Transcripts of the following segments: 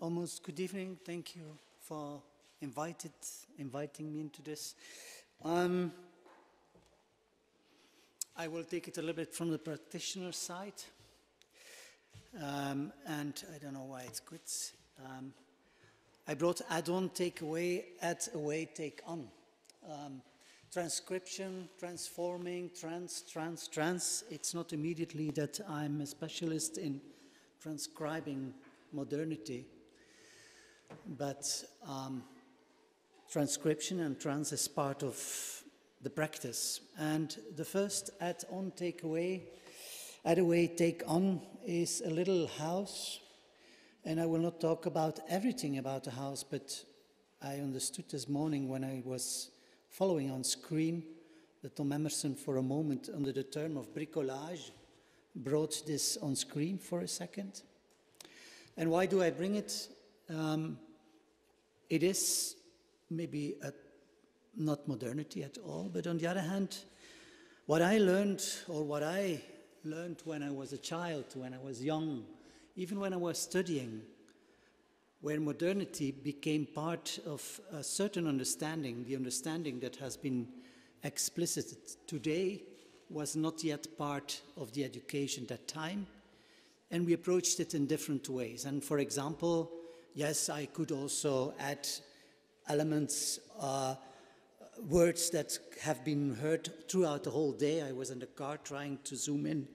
Almost good evening. Thank you for inviting me into this. I will take it a little bit from the practitioner side, and I don't know why it's good. I brought add-on, take away, add away, take on. Transcription, transforming, trans. It's not immediately that I'm a specialist in transcribing modernity, but transcription and trans is part of the practice. And the first add-on, take away, add away, take on is a little house. And I will not talk about everything about the house, but I understood this morning when I was following on screen that Tom Emerson for a moment under the term of bricolage brought this on screen for a second. And why do I bring it? It is maybe not modernity at all, but on the other hand, what I learned when I was a child, when I was young, even when I was studying, where modernity became part of a certain understanding, the understanding that has been explicited today was not yet part of the education at that time, and we approached it in different ways. And for example, yes, I could also add elements, words that have been heard throughout the whole day. I was in the car trying to zoom in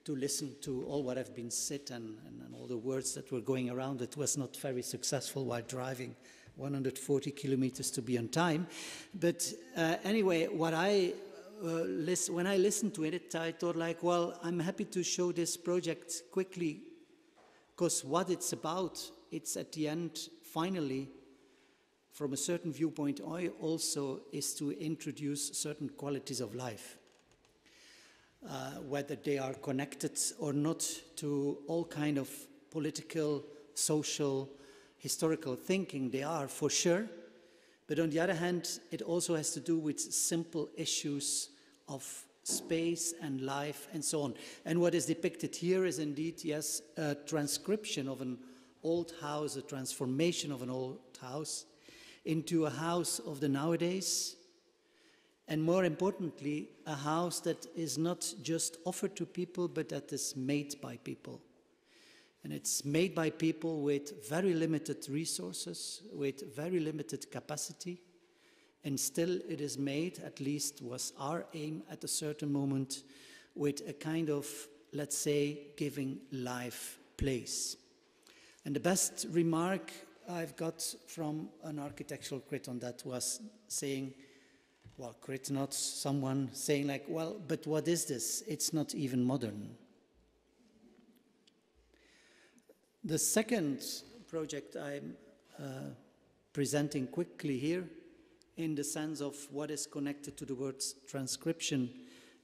to listen to all what have been said and all the words that were going around. It was not very successful while driving 140 kilometers to be on time. But anyway, when I listened to it, I thought like, well, I'm happy to show this project quickly, because what it's about, it's at the end, finally, from a certain viewpoint, also is to introduce certain qualities of life. Whether they are connected or not to all kind of political, social, historical thinking, they are for sure. But on the other hand, it also has to do with simple issues of space and life and so on. And what is depicted here is indeed, yes, a transcription of an old house, a transformation of an old house into a house of the nowadays. And more importantly, a house that is not just offered to people, but that is made by people. And it's made by people with very limited resources, with very limited capacity. And still it is made, at least was our aim at a certain moment, with a kind of, let's say, giving life place. And the best remark I've got from an architectural crit on that was saying, well, crit, not someone saying like, well, but what is this? It's not even modern. The second project I'm presenting quickly here, in the sense of what is connected to the word transcription,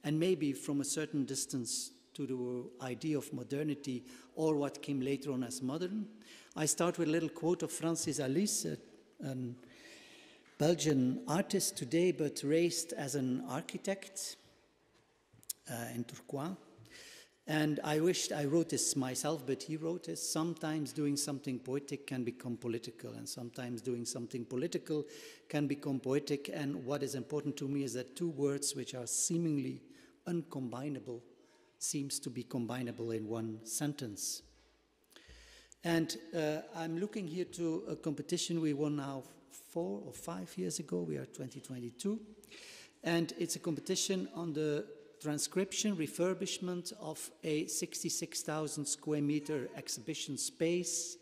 and maybe from a certain distance to the idea of modernity, or what came later on as modern. I start with a little quote of Francis Alice, a Belgian artist today, but raised as an architect in Tourcoing. And I wished I wrote this myself, but he wrote this: sometimes doing something poetic can become political, and sometimes doing something political can become poetic. And what is important to me is that two words which are seemingly uncombinable seems to be combinable in one sentence. And I'm looking here to a competition we won now 4 or 5 years ago. We are 2022. And it's a competition on the transcription, refurbishment of a 66,000 square meter exhibition space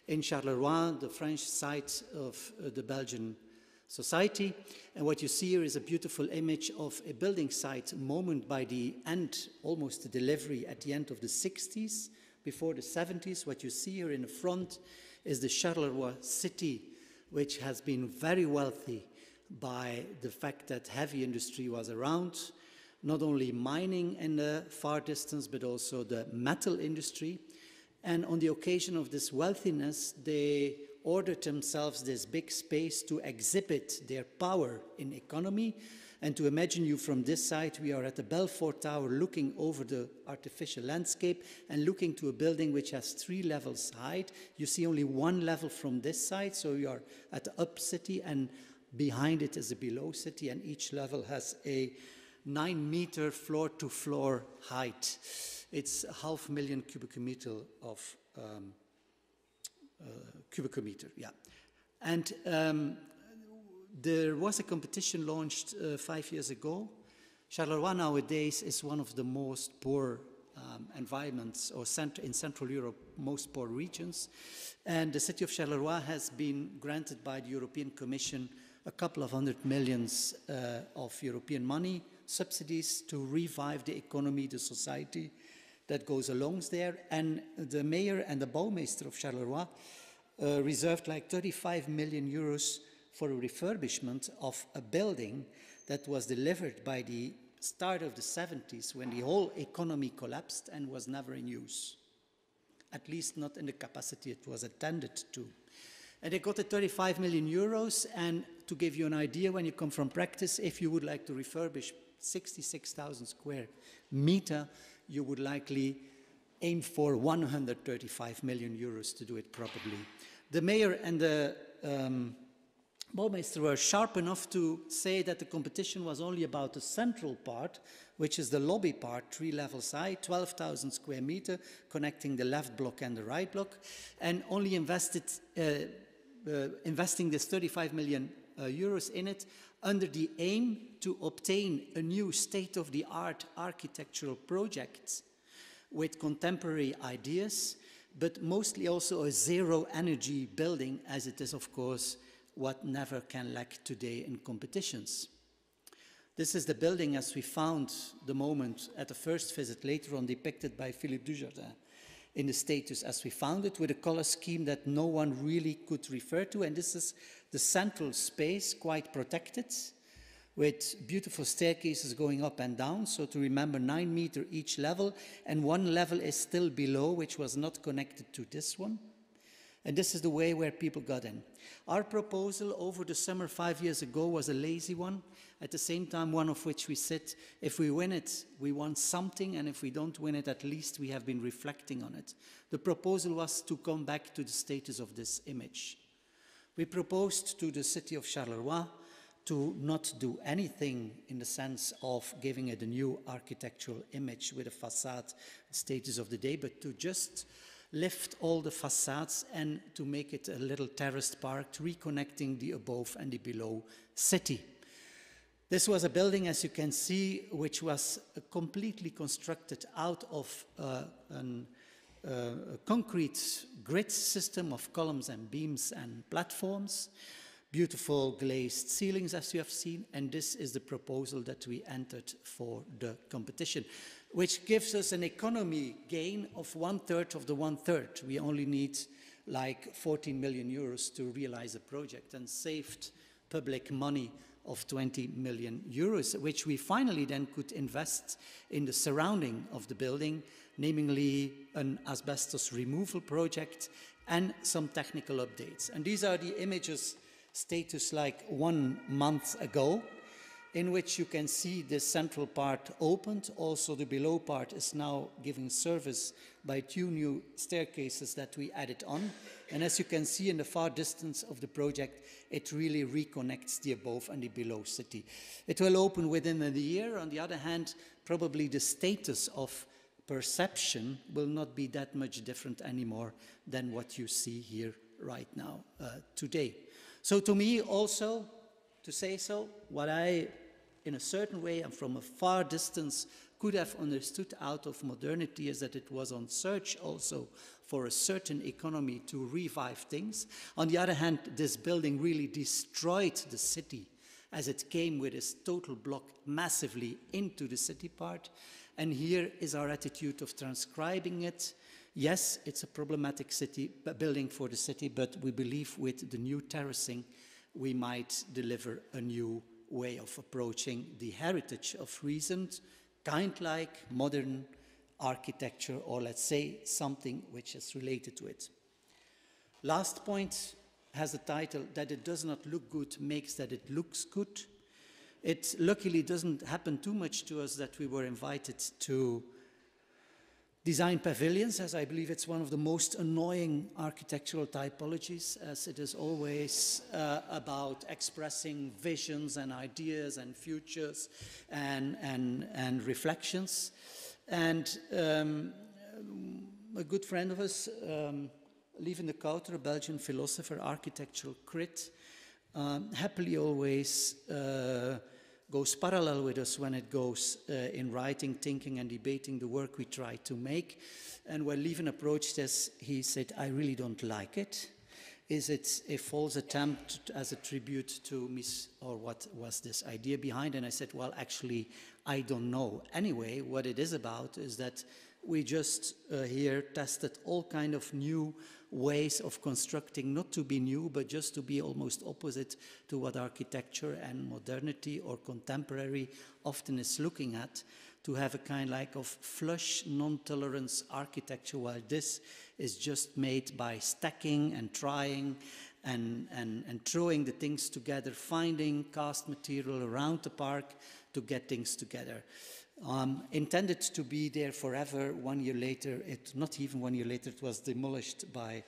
in Charleroi, the French site of the Belgian society. And what you see here is a beautiful image of a building site moment by the end, almost the delivery at the end of the 60s, before the 70s. What you see here in the front is the Charleroi city, which has been very wealthy by the fact that heavy industry was around, not only mining in the far distance, but also the metal industry. And on the occasion of this wealthiness, they ordered themselves this big space to exhibit their power in economy. And to imagine you from this side, we are at the Belfort Tower looking over the artificial landscape and looking to a building which has 3 levels height. You see only 1 level from this side, so you are at the up city, and behind it is the below city, and each level has a 9-meter floor-to-floor height. It's 500,000 cubic meter of cubic meter, yeah. And there was a competition launched 5 years ago. Charleroi nowadays is one of the most poor environments, or in Central Europe, most poor regions. And the city of Charleroi has been granted by the European Commission a couple of $100 million of European money, subsidies to revive the economy, the society that goes along there. And the mayor and the bouwmeester of Charleroi reserved like 35 million euros for a refurbishment of a building that was delivered by the start of the 70s, when the whole economy collapsed and was never in use, at least not in the capacity it was intended to. And they got the 35 million euros, and to give you an idea, when you come from practice, if you would like to refurbish 66,000 square meter, you would likely aim for 135 million euros to do it properly. The mayor and the bouwmeester were sharp enough to say that the competition was only about the central part, which is the lobby part, 3 levels high, 12,000 square meter, connecting the left block and the right block, and only investing this 35 million euros in it under the aim to obtain a new state-of-the-art architectural project with contemporary ideas, but mostly also a zero-energy building, as it is, of course, what never can lack today in competitions. This is the building as we found the moment at the first visit, later on depicted by Philippe Dujardin in the status as we found it, with a color scheme that no one really could refer to. And this is the central space, quite protected, with beautiful staircases going up and down. So to remember, 9 meters each level, and 1 level is still below, which was not connected to this one. And this is the way where people got in. Our proposal over the summer 5 years ago was a lazy one, at the same time one of which we said, if we win it, we want something, and if we don't win it, at least we have been reflecting on it. The proposal was to come back to the status of this image. We proposed to the city of Charleroi to not do anything in the sense of giving it a new architectural image with a facade status of the day, but to just lift all the facades and to make it a little terraced park, reconnecting the above and the below city. This was a building, as you can see, which was completely constructed out of a concrete grid system of columns and beams and platforms, beautiful glazed ceilings, as you have seen, and this is the proposal that we entered for the competition, which gives us an economy gain of 1/3 of the 1/3. We only need like 14 million euros to realize a project, and saved public money of 20 million euros, which we finally then could invest in the surrounding of the building, namely an asbestos removal project and some technical updates. And these are the images status like 1 month ago, in which you can see the central part opened. Also the below part is now giving service by 2 new staircases that we added on. And as you can see in the far distance of the project, it really reconnects the above and the below city. It will open within a year. On the other hand, probably the status of perception will not be that much different anymore than what you see here right now today. So to me also, to say so, what I, in a certain way and from a far distance, could have understood out of modernity is that it was on search also for a certain economy to revive things. On the other hand, this building really destroyed the city as it came with its total block massively into the city part. And here is our attitude of transcribing it. Yes, it's a problematic city building for the city, but we believe with the new terracing, we might deliver a new way of approaching the heritage of recent, kind-like, modern architecture, or let's say something which is related to it. Last point, has a title that it does not look good makes that it looks good. It luckily doesn't happen too much to us that we were invited to design pavilions, as I believe it's one of the most annoying architectural typologies, as it is always about expressing visions and ideas and futures and reflections. And a good friend of us, Lieven de Kouter, a Belgian philosopher, architectural crit, happily always goes parallel with us when it goes in writing, thinking and debating the work we try to make. And when Lieven approached us, he said, I really don't like it. Is it a false attempt as a tribute to Miss, or what was this idea behind? And I said, well, actually, I don't know. Anyway, what it is about is that we just here tested all kind of new ways of constructing, not to be new, but just to be almost opposite to what architecture and modernity or contemporary often is looking at, to have a kind like of flush non-tolerance architecture, while this is just made by stacking and trying and throwing the things together, finding cast material around the park to get things together. Intended to be there forever. 1 year later, not even 1 year later, it was demolished by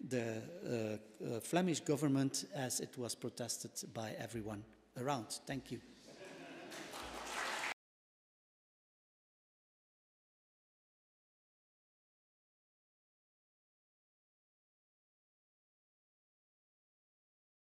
the Flemish government as it was protested by everyone around. Thank you.